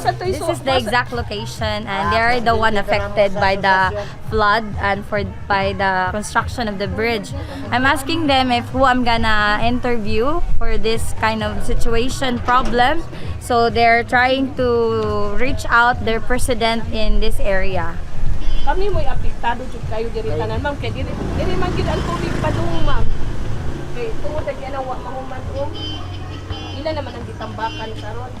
this is the exact location, and they are the one affected by the flood and by the construction of the bridge. I'm asking them if who I'm gonna interview for this kind of situation problem. So they're trying to reach out their president in this area. Kami mo'y apektado jud kayo diri tanan ma'am kay diri man gid ang tubig padung ma'am. Kay tungod sa diyan wa mahuman ila naman ang gitambakan karon.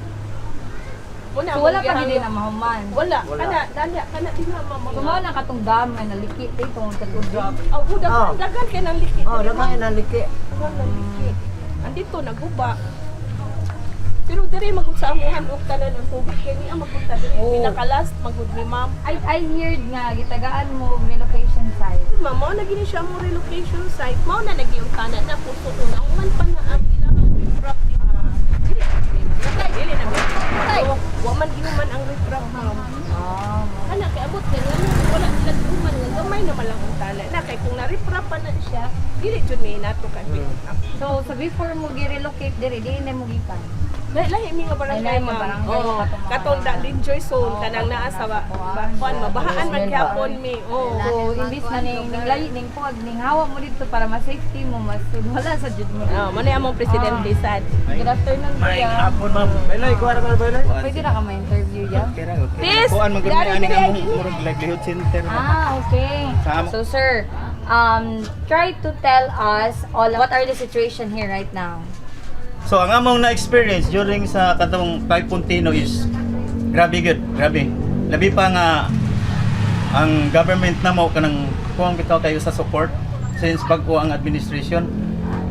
So wala pa gid na mahuman. Wala. Kana di na ma'am. Kumaw na katong dam ay nalikit itong katudra. Dagan kay nang likit. Dagan nang likit. Andito naguba. Pero diri magud sa amuhan og tanan ang tubig kay ni ang magpunta diri pinaka-last magud ni ma'am. I heard nga gitagaan mo og relocation site. Ma'am, mao na gini siya mo relocation site. Mao na nagiyong tanan na puso ko na human pa na ang ilang riprap dili na. Wa man ginuman ang riprap ma'am. Ana kay abot kay wala sila human nga gamay na malang ang tala. Na kay kung na-riprap pa na siya, dili jud ni nato kay So before mo gi-relocate diri, dili na mo gikan. Lahi mi nga barangay ma'am. Katong da Linjoy zone kanang naa sa kuan mabahaan man gyapon mi. So imbis na ning lahi ning kuag ning hawa mo dito para ma-safety mo mas wala sa jud mo. Mo na among presidente sad. Good afternoon kuya. Hapon ma'am. Baylay ko ara baylay. Pwede na ka ma-interview ya? Please. Kuan magud ani nga murag livelihood center. Okay. So sir, try to tell us all what are the situation here right now. So ang among na-experience during sa katong Typhoon Tino is grabe good, grabe. Labi pa nga ang government namo kanang kuwang bitaw kayo sa support since bago ang administration.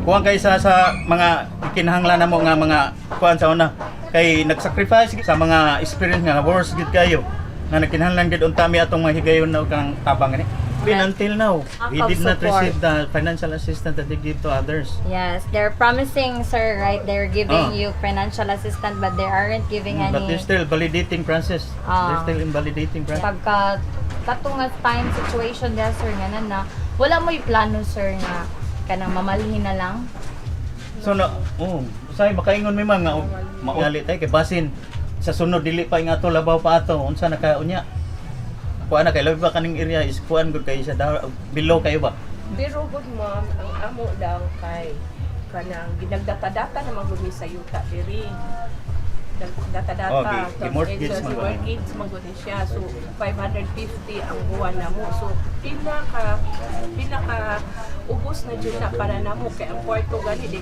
Kuwang kayo sa mga kinahanglan namo nga mga kuan sa una kay nag-sacrifice sa mga experience nga worst gid kayo nga nagkinahanglan gid unta mi atong mahigayon na kanang tabang ni. Until now, we did not receive the financial assistance that they give to others. Yes, they're promising, sir, right? They're giving you financial assistance, but they aren't giving any. But they're still validating process. They're still invalidating process. Pagka katungas time situation there, sir, nga na wala mo yung plano, sir, nga kanang mamalhin na lang. So na, usay makaingon may mga mauli tay kay basin sa sunod dili pa nga to labaw pa ato unsa nakaunya. Kuan na kay labi ba kaning area is kuan gud kay sa below kayo ba? Pero good ma'am, ang amo daw kay kanang ginagdata-data na magud sa yuta diri. Data-data. Mortgage magud siya. So 550 ang buwan na mo. So pinaka ubos na jud na para namo kay ang kwarto gani di